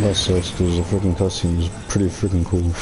That sucks because the freaking cutscene is pretty freaking cool.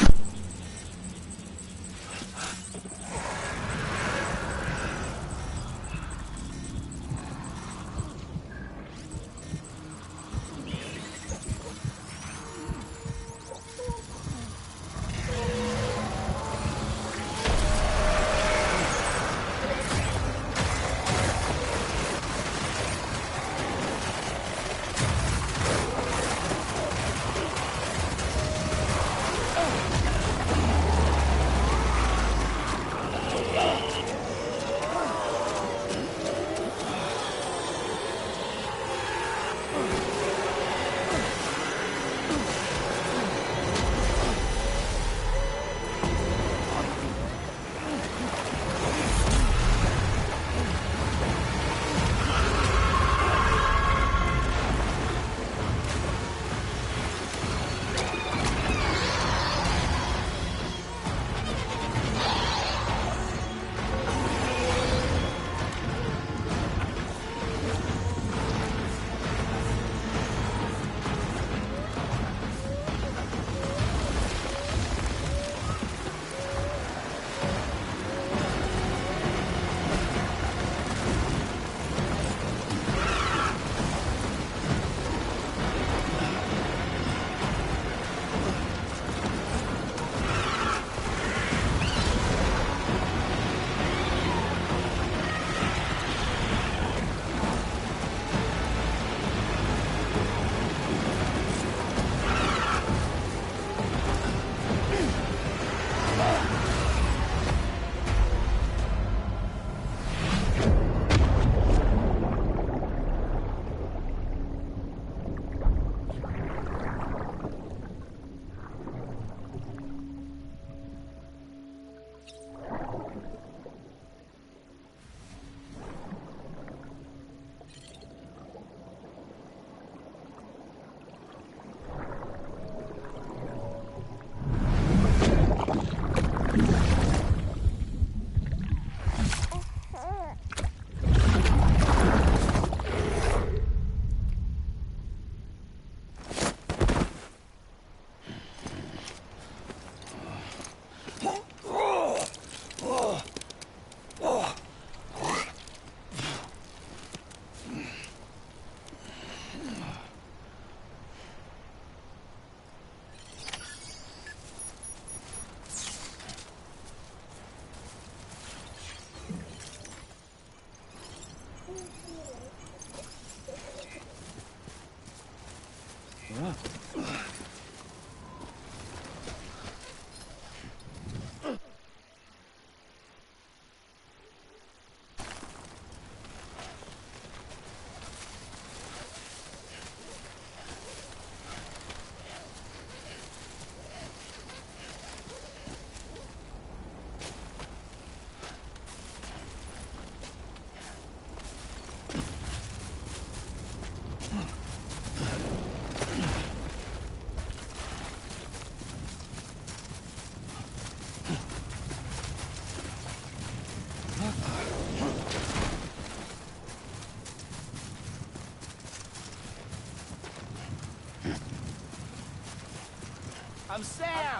I'm Sam!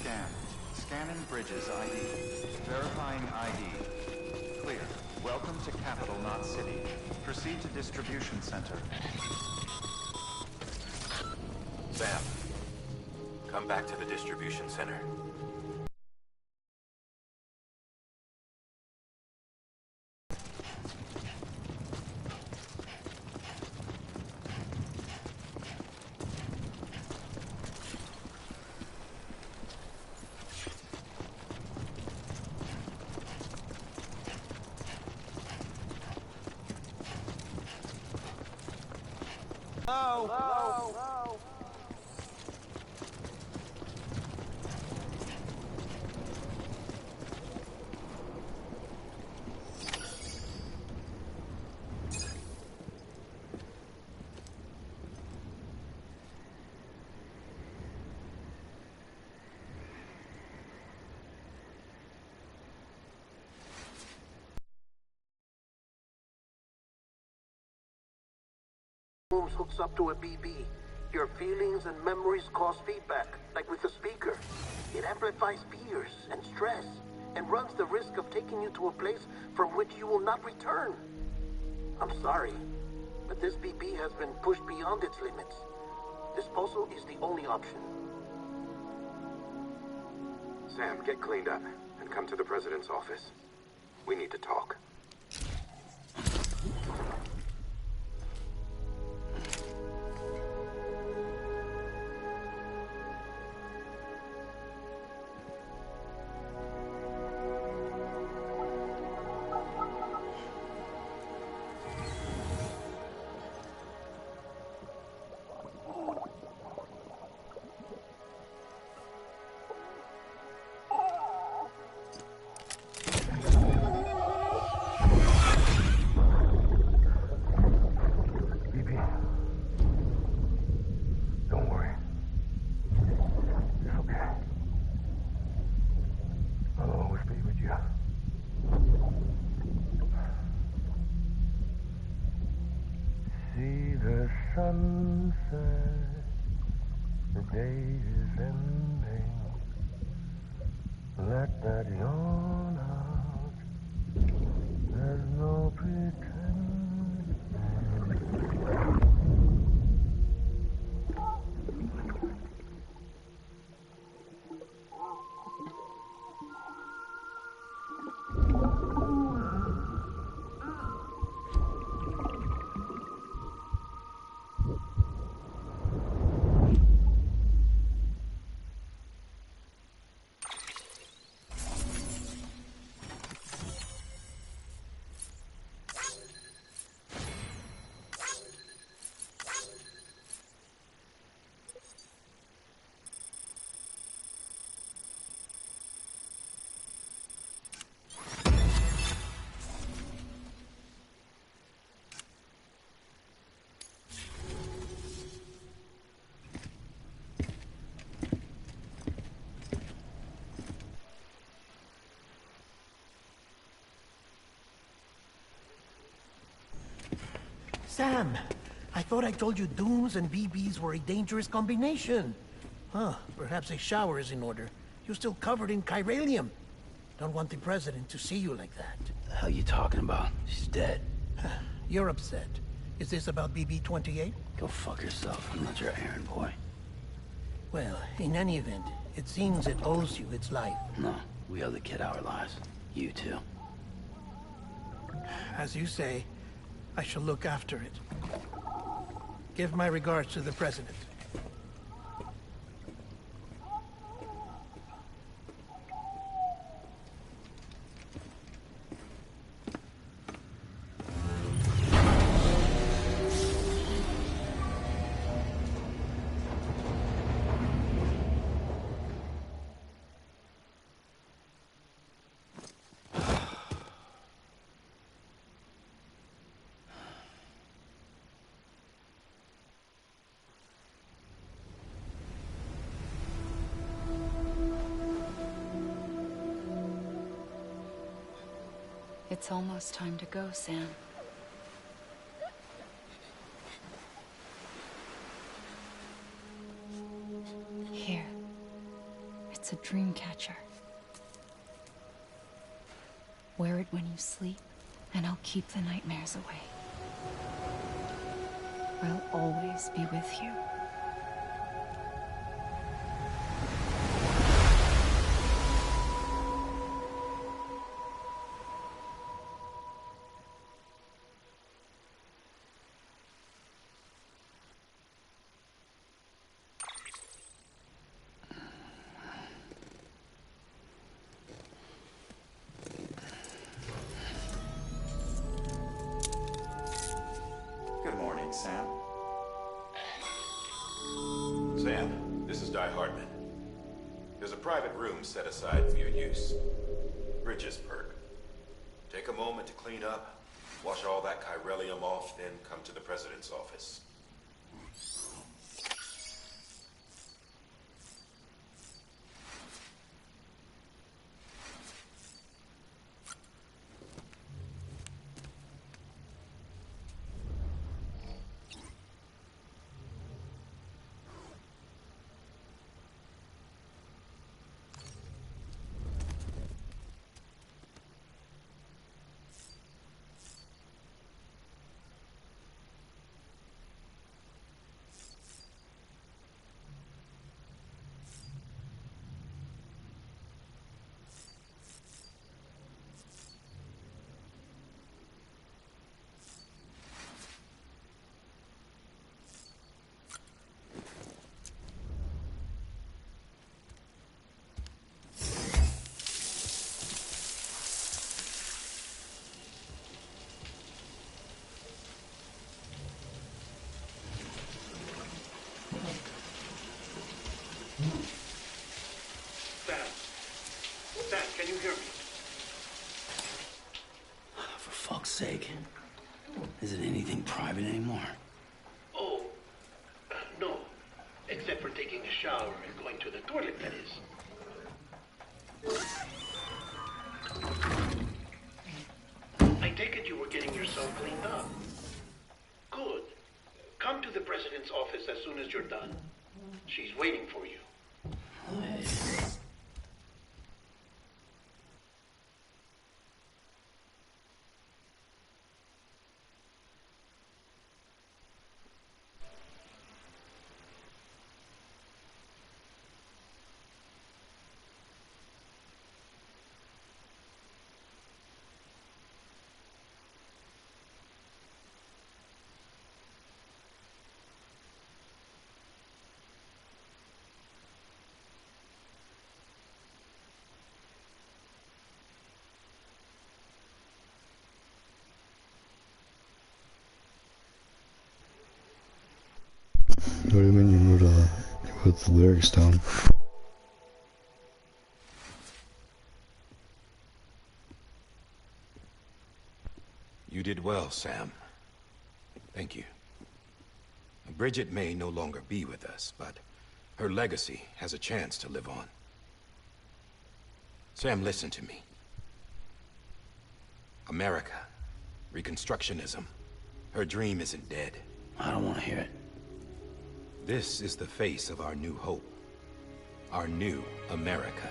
Scan. Scanning Bridges ID. Verifying ID. Clear. Welcome to Capital, not City. Proceed to Distribution Center. Sam, come back to the distribution center. Hooks up to a BB. Your feelings and memories cause feedback, like with a speaker. It amplifies fears and stress, and runs the risk of taking you to a place from which you will not return. I'm sorry, but this BB has been pushed beyond its limits. Disposal is the only option. Sam, get cleaned up and come to the president's office. We need to talk. Sunset, the day is ending. Let that yawn out. There's no pretending. Sam, I thought I told you dooms and BBs were a dangerous combination. Huh, perhaps a shower is in order. You're still covered in chiralium. Don't want the president to see you like that. The hell you talking about? She's dead. You're upset. Is this about BB-28? Go fuck yourself. I'm not your errand boy. Well, in any event, it seems it owes you its life. No, we owe the kid our lives. You too. As you say, I shall look after it. Give my regards to the president. It's almost time to go, Sam. Here. It's a dream catcher. Wear it when you sleep, and I'll keep the nightmares away. I'll always be with you. Good morning, Sam. Sam, this is Di Hartman. There's a private room set aside for your use. Bridges perk. Take a moment to clean up, wash all that chiralium off, then come to the President's office. Sam, can you hear me? For fuck's sake. Is it anything private anymore? Oh, no. Except for taking a shower and going to the toilet, that is. I take it you were getting yourself cleaned up. Good. Come to the President's office as soon as you're done. She's waiting for you. What do you mean you wrote the lyrics down? You did well, Sam. Thank you. Bridget may no longer be with us, but her legacy has a chance to live on. Sam, listen to me. America, Reconstructionism, her dream isn't dead. I don't want to hear it. This is the face of our new hope. Our new America.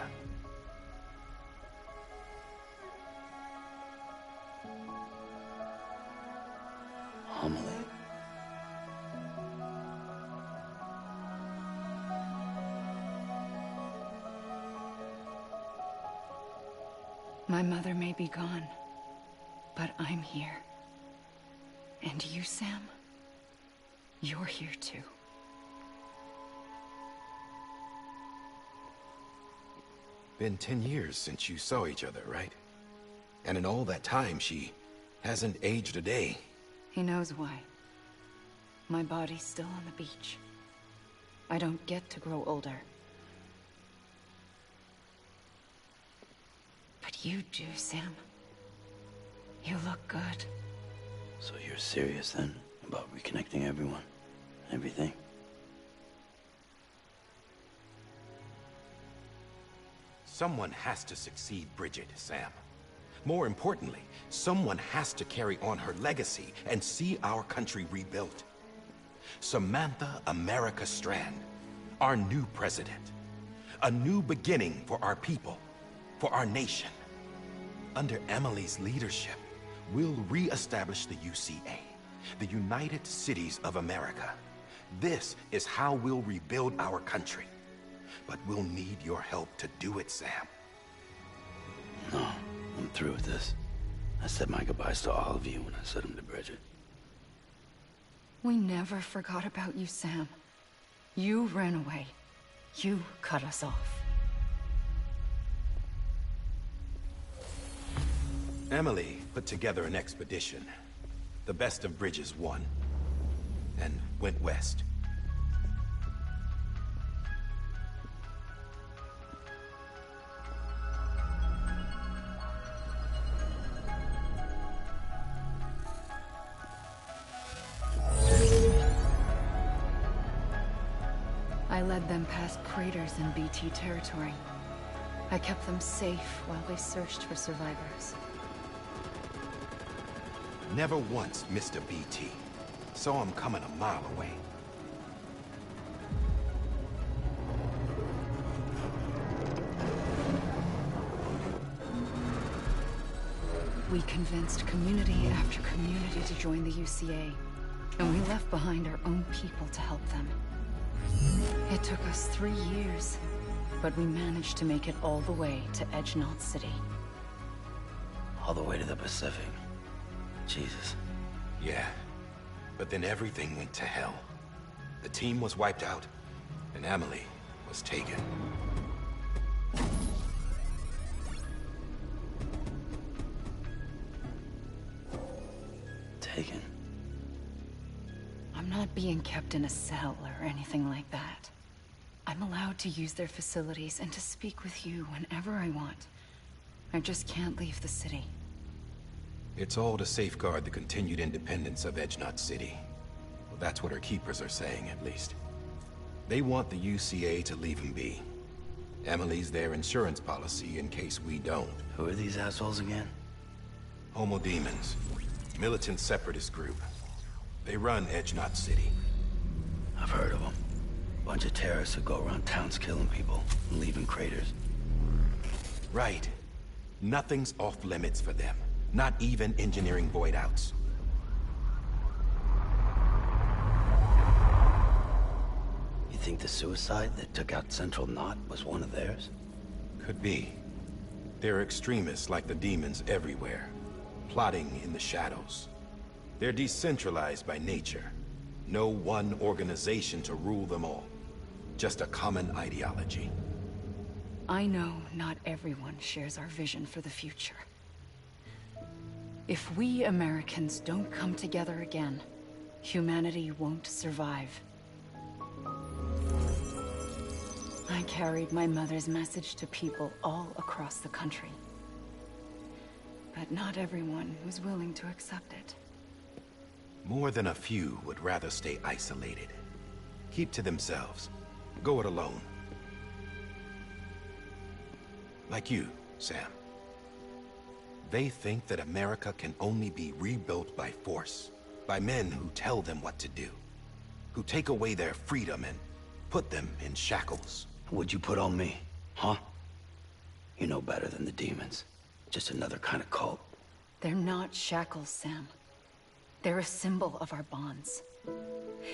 Homily. My mother may be gone, but I'm here. And you, Sam, you're here too. Been 10 years since you saw each other, right? And in all that time, she hasn't aged a day. He knows why. My body's still on the beach. I don't get to grow older. But you do, Sam. You look good. So you're serious then about reconnecting everyone? Everything? Someone has to succeed Bridget, Sam. More importantly, someone has to carry on her legacy and see our country rebuilt. Samantha America Strand, our new president. A new beginning for our people, for our nation. Under Emily's leadership, we'll re-establish the UCA, the United Cities of America. This is how we'll rebuild our country. But we'll need your help to do it, Sam. No, I'm through with this. I said my goodbyes to all of you when I said them to Bridget. We never forgot about you, Sam. You ran away. You cut us off. Emily put together an expedition. The best of Bridges won, and went west. I led them past craters in BT territory. I kept them safe while they searched for survivors. Never once missed a BT. Saw him coming a mile away. We convinced community after community to join the UCA, and we left behind our own people to help them. It took us 3 years, but we managed to make it all the way to Edge Knot City. All the way to the Pacific. Jesus. Yeah, but then everything went to hell. The team was wiped out, and Emily was taken. Taken? I'm not being kept in a cell or anything like that. I'm allowed to use their facilities and to speak with you whenever I want. I just can't leave the city. It's all to safeguard the continued independence of Edge Knot City. Well, that's what our keepers are saying, at least. They want the UCA to leave him be. Emily's their insurance policy in case we don't. Who are these assholes again? Homo Demons. Militant separatist group. They run Edge Knot City. I've heard of them. Bunch of terrorists who go around towns killing people and leaving craters. Right. Nothing's off limits for them. Not even engineering void outs. You think the suicide that took out Central Knot was one of theirs? Could be. There are extremists like the demons everywhere, plotting in the shadows. They're decentralized by nature. No one organization to rule them all. Just a common ideology. I know not everyone shares our vision for the future. If we Americans don't come together again, humanity won't survive. I carried my mother's message to people all across the country. But not everyone was willing to accept it. More than a few would rather stay isolated. Keep to themselves. Go it alone. Like you, Sam. They think that America can only be rebuilt by force, by men who tell them what to do, who take away their freedom and put them in shackles. What'd you put on me, huh? You know better than the demons. Just another kind of cult. They're not shackles, Sam. They're a symbol of our bonds.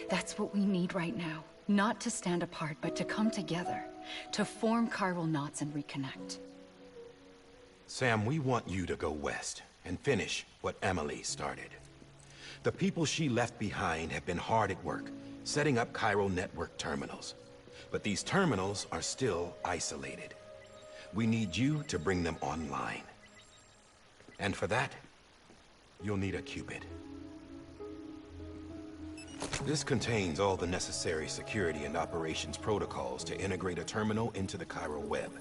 That's what we need right now. Not to stand apart, but to come together, to form chiral knots and reconnect. Sam, we want you to go west and finish what Emily started. The people she left behind have been hard at work, setting up chiral network terminals. But these terminals are still isolated. We need you to bring them online. And for that, you'll need a Cupid. This contains all the necessary security and operations protocols to integrate a terminal into the chiral web.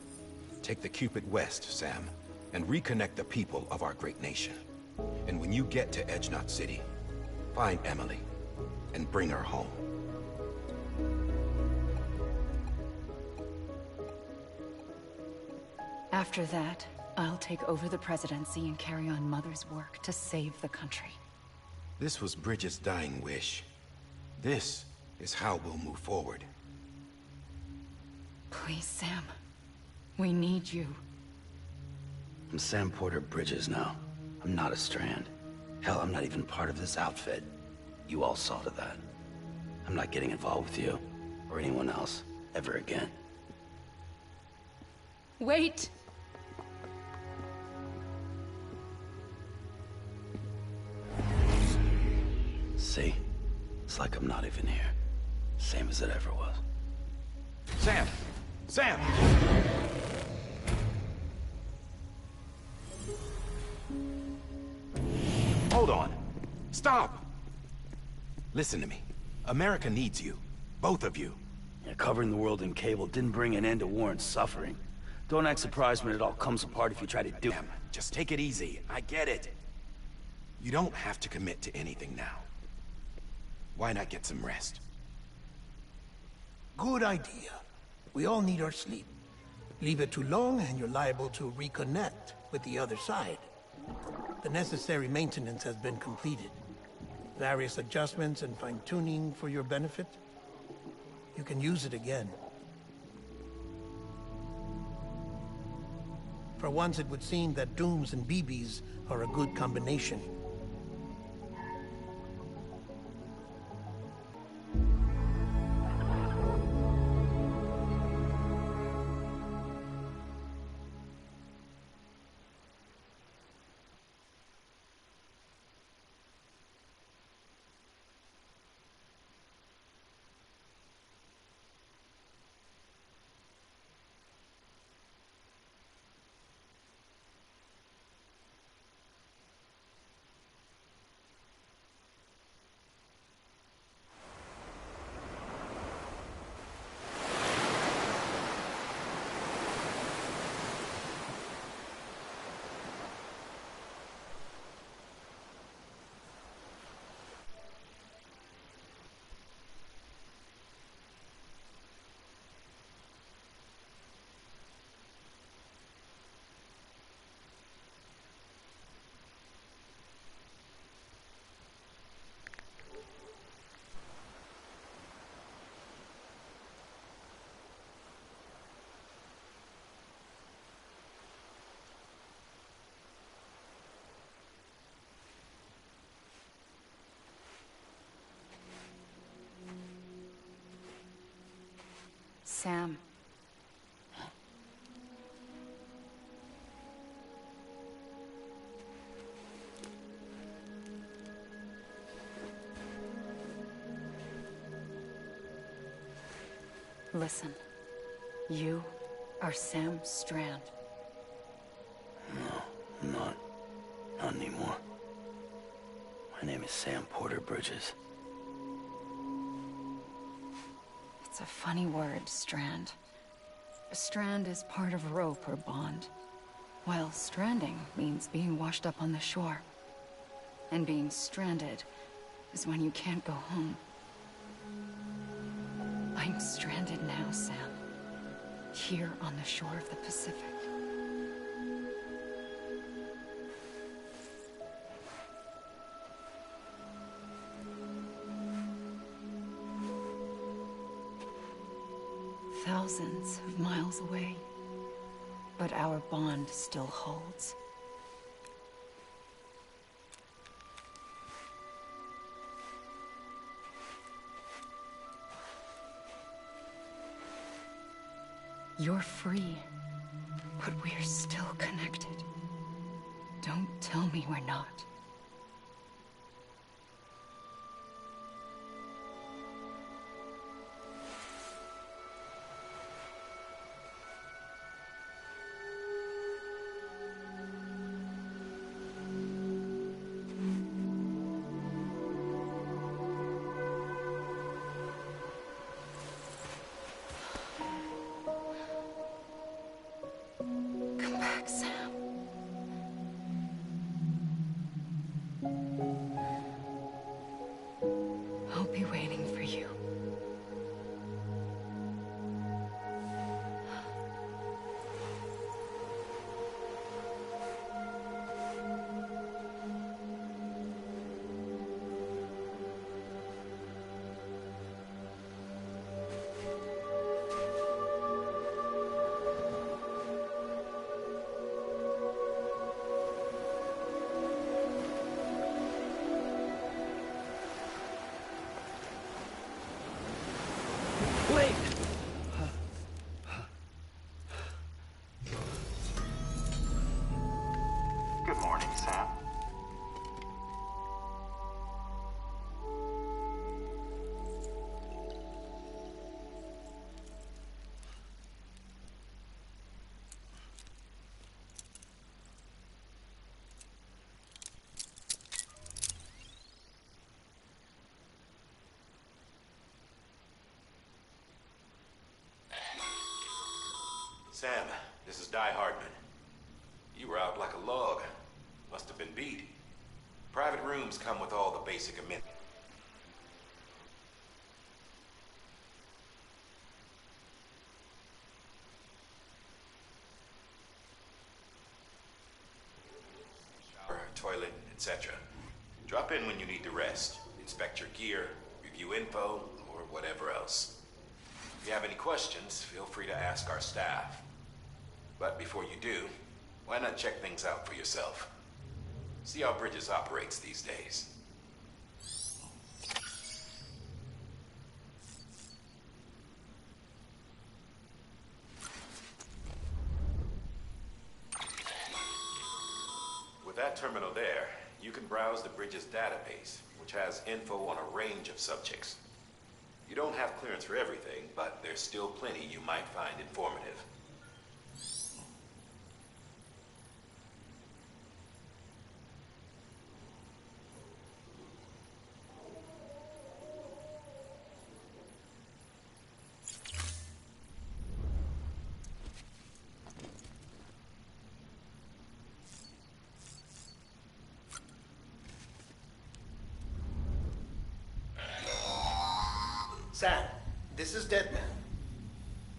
Take the Cupid west, Sam, and reconnect the people of our great nation. And when you get to Edge Knot City, find Emily and bring her home. After that, I'll take over the presidency and carry on Mother's work to save the country. This was Bridget's dying wish. This is how we'll move forward. Please, Sam. We need you. I'm Sam Porter Bridges now. I'm not a Strand. Hell, I'm not even part of this outfit. You all saw to that. I'm not getting involved with you, or anyone else, ever again. Wait! See? It's like I'm not even here. Same as it ever was. Sam! Sam! Hold on. Stop! Listen to me. America needs you. Both of you. Yeah, covering the world in cable didn't bring an end to war and suffering. Don't act surprised when it all comes apart if you try to do it. Sam, just take it easy. I get it. You don't have to commit to anything now. Why not get some rest? Good idea. We all need our sleep. Leave it too long and you're liable to reconnect with the other side. The necessary maintenance has been completed. Various adjustments and fine-tuning for your benefit. You can use it again. For once, it would seem that Dooms and BBs are a good combination. Sam. Listen. You are Sam Strand. No, I'm not. Not anymore. My name is Sam Porter Bridges. It's a funny word, Strand. A strand is part of rope or bond, while stranding means being washed up on the shore. And being stranded is when you can't go home. I'm stranded now, Sam. Here on the shore of the Pacific. Thousands of miles away, but our bond still holds. You're free, but we're still connected. Don't tell me we're not. Come back, Sam. I'll be waiting for you. Sam, this is Die Hardman. You were out like a log. Must have been beat. Private rooms come with all the basic amenities. Shower, toilet, etc. Drop in when you need to rest. Inspect your gear, review info, or whatever else. If you have any questions, feel free to ask our staff. But before you do, why not check things out for yourself? See how Bridges operates these days. With that terminal there, you can browse the Bridges database, which has info on a range of subjects. You don't have clearance for everything, but there's still plenty you might find informative. Sam, this is Deadman.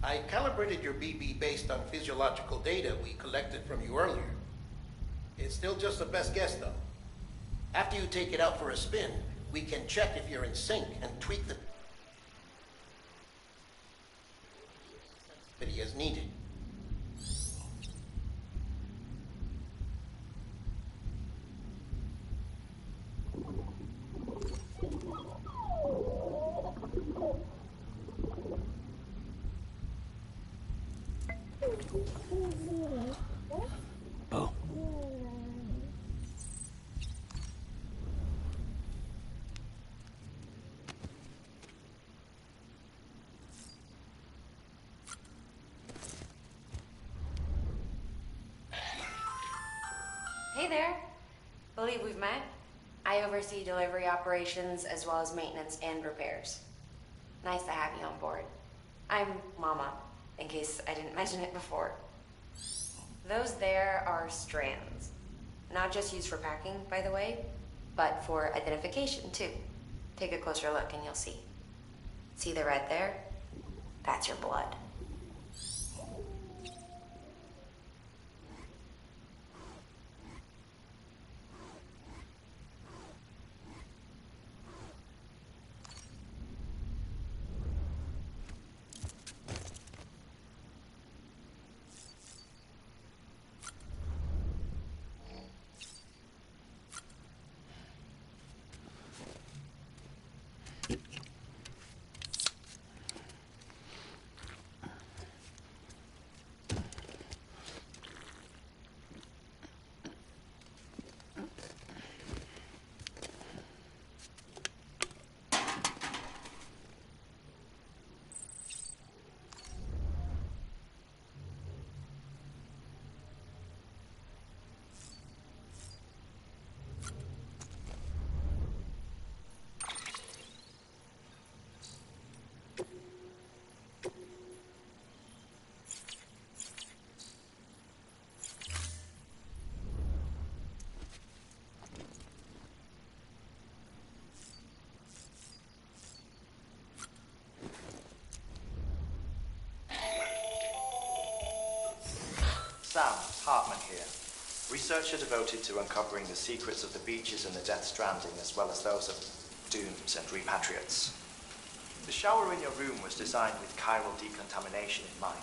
I calibrated your BB based on physiological data we collected from you earlier. It's still just a best guess, though. After you take it out for a spin, we can check if you're in sync and tweak the sensitivity as needed. Oh. Hey there. Believe we've met. I oversee delivery operations as well as maintenance and repairs. Nice to have you on board. I'm Mama, in case I didn't mention it before. Those there are strands. Not just used for packing, by the way, but for identification, too. Take a closer look and you'll see. See the red there? That's your blood. Sam, Hartman here. Researcher devoted to uncovering the secrets of the beaches in the Death Stranding, as well as those of dooms and repatriates. The shower in your room was designed with chiral decontamination in mind.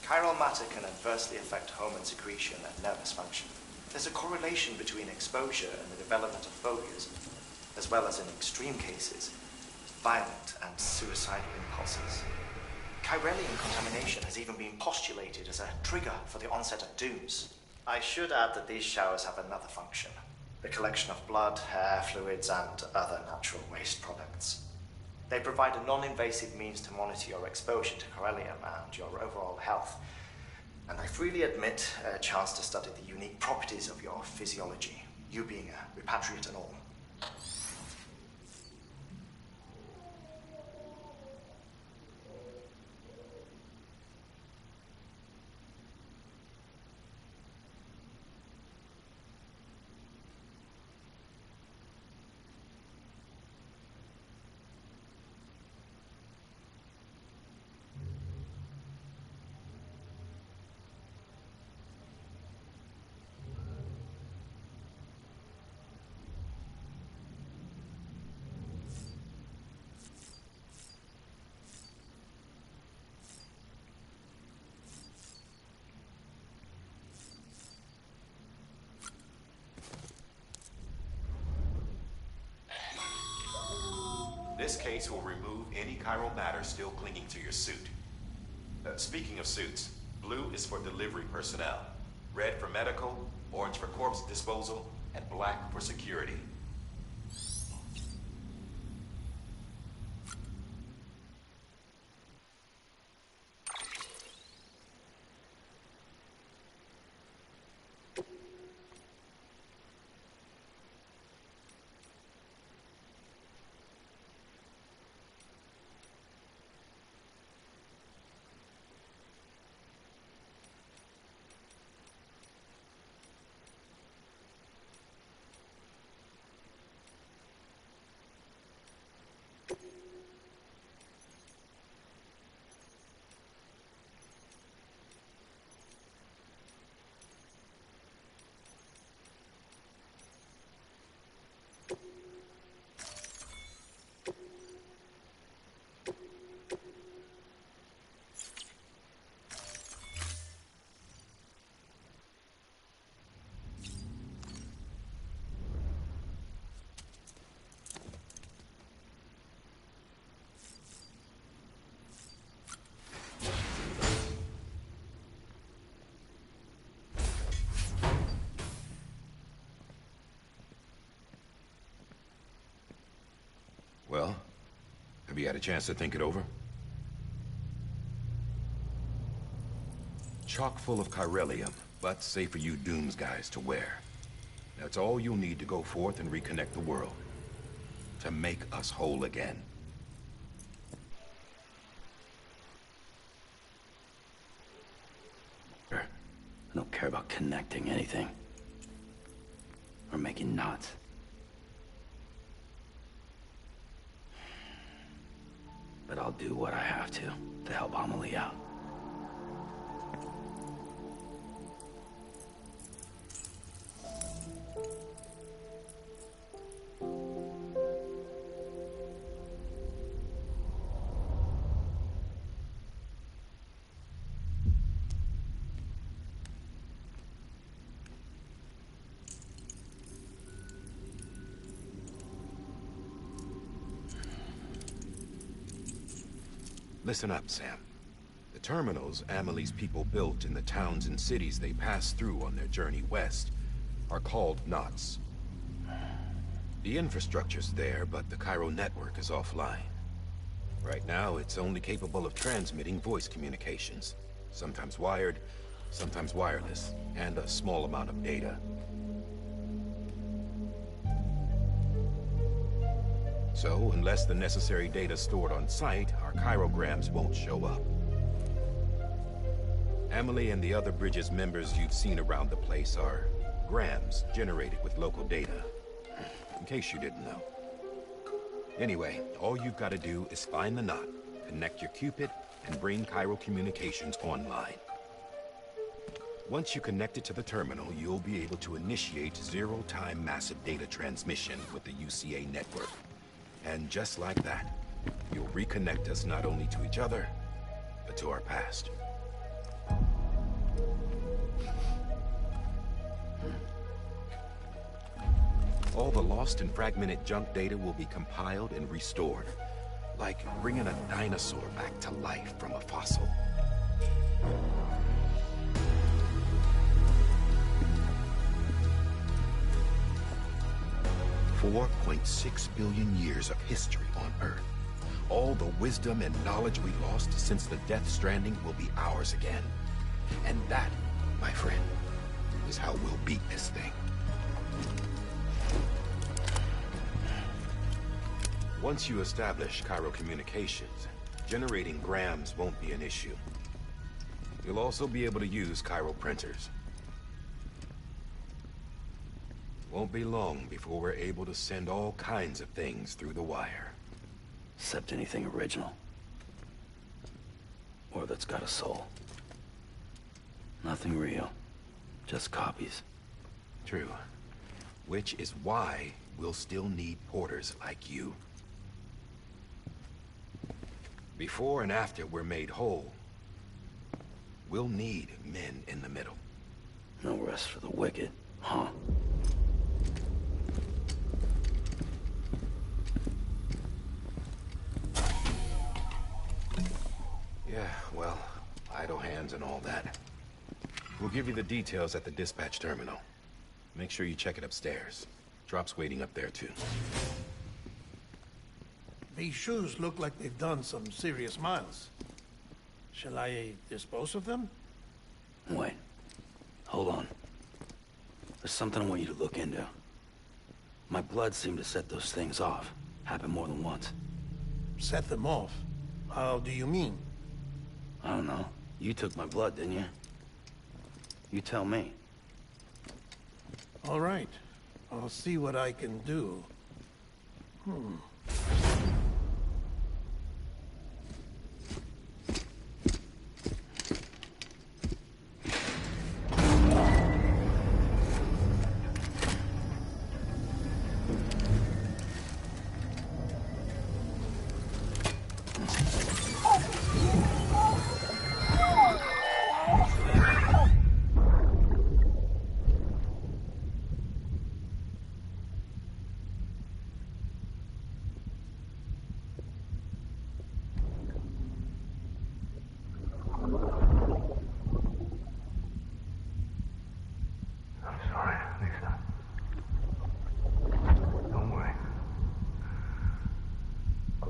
Chiral matter can adversely affect hormone secretion and nervous function. There's a correlation between exposure and the development of phobias, as well as in extreme cases, violent and suicidal impulses. Chiralian contamination has even been postulated as a trigger for the onset of dooms. I should add that these showers have another function: the collection of blood, hair, fluids, and other natural waste products. They provide a non-invasive means to monitor your exposure to chiralium and your overall health. And I freely admit a chance to study the unique properties of your physiology, you being a repatriate and all. This case will remove any chiral matter still clinging to your suit. Speaking of suits, blue is for delivery personnel, red for medical, orange for corpse disposal, and black for security. Well, have you had a chance to think it over? Chock full of chiralium, but safe for you Dooms guys to wear. That's all you'll need to go forth and reconnect the world. To make us whole again. I don't care about connecting anything. Or making knots. But I'll do what I have to help Amelie out. Listen up, Sam. The terminals Amelie's people built in the towns and cities they passed through on their journey west are called knots. The infrastructure's there, but the Cairo network is offline. Right now, it's only capable of transmitting voice communications. Sometimes wired, sometimes wireless, and a small amount of data. So, unless the necessary data's stored on site, our chirograms won't show up. Amelie and the other Bridges members you've seen around the place are grams generated with local data. In case you didn't know. Anyway, all you've got to do is find the knot, connect your Cupid, and bring Cairo communications online. Once you connect it to the terminal, you'll be able to initiate zero-time massive data transmission with the UCA network. And just like that, you'll reconnect us not only to each other, but to our past. All the lost and fragmented junk data will be compiled and restored, like bringing a dinosaur back to life from a fossil. 4.6 billion years of history on Earth. All the wisdom and knowledge we lost since the Death Stranding will be ours again. And that, my friend, is how we'll beat this thing. Once you establish Cairo communications, generating grams won't be an issue. You'll also be able to use Cairo printers. Won't be long before we're able to send all kinds of things through the wire. Except anything original. Or that's got a soul. Nothing real. Just copies. True. Which is why we'll still need porters like you. Before and after we're made whole, we'll need men in the middle. No rest for the wicked, huh? well, idle hands and all that. We'll give you the details at the dispatch terminal. Make sure you check it upstairs. Drop's waiting up there, too. These shoes look like they've done some serious miles. Shall I dispose of them? Wait. Hold on. There's something I want you to look into. My blood seemed to set those things off. Happened more than once. Set them off? How do you mean? I don't know. You took my blood, didn't you? You tell me. All right. I'll see what I can do.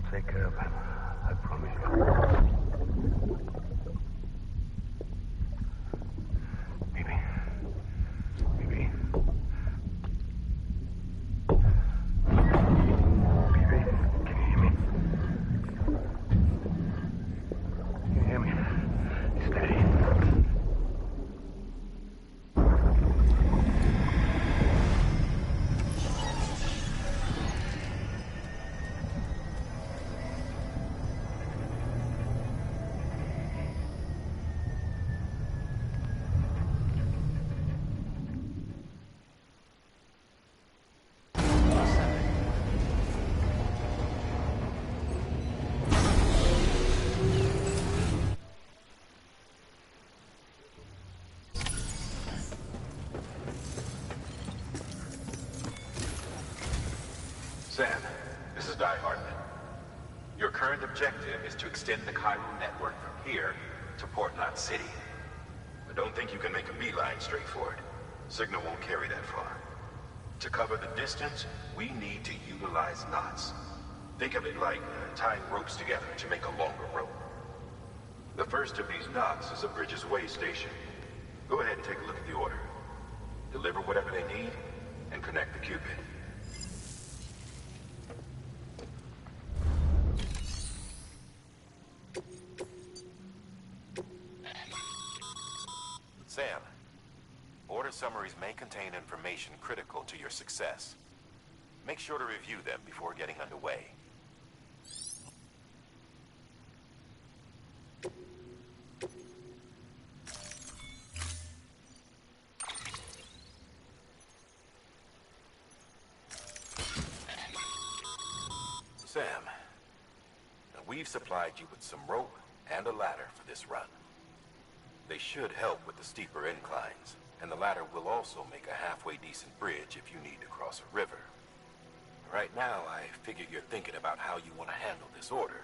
Take care of him. I promise you. Baby. Baby. Baby, can you hear me? Can you hear me? Steady. Sam, this is Hartman. Your current objective is to extend the Cairo network from here to Port Knot City. But don't think you can make a beeline straight for it. Signal won't carry that far. To cover the distance, we need to utilize knots. Think of it like tying ropes together to make a longer rope. The first of these knots is a Bridges Way station. Go ahead and take a look at the order. Deliver whatever they need, and connect the Cupid. Sam, order summaries may contain information critical to your success. Make sure to review them before getting underway. Sam, we've supplied you with some rope and a ladder for this run. They should help with the steeper inclines, and the ladder will also make a halfway decent bridge if you need to cross a river. Right now, I figure you're thinking about how you want to handle this order.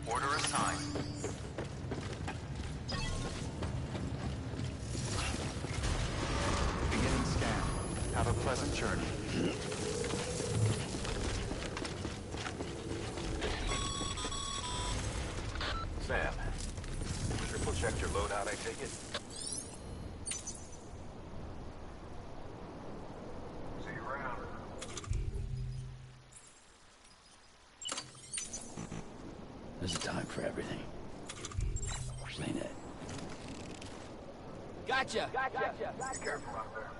Order assigned. Beginning scan. Have a pleasant journey. Sam, triple checked your loadout, I take it? See you around. There's a time for everything. Ain't it? Gotcha! Be careful out there.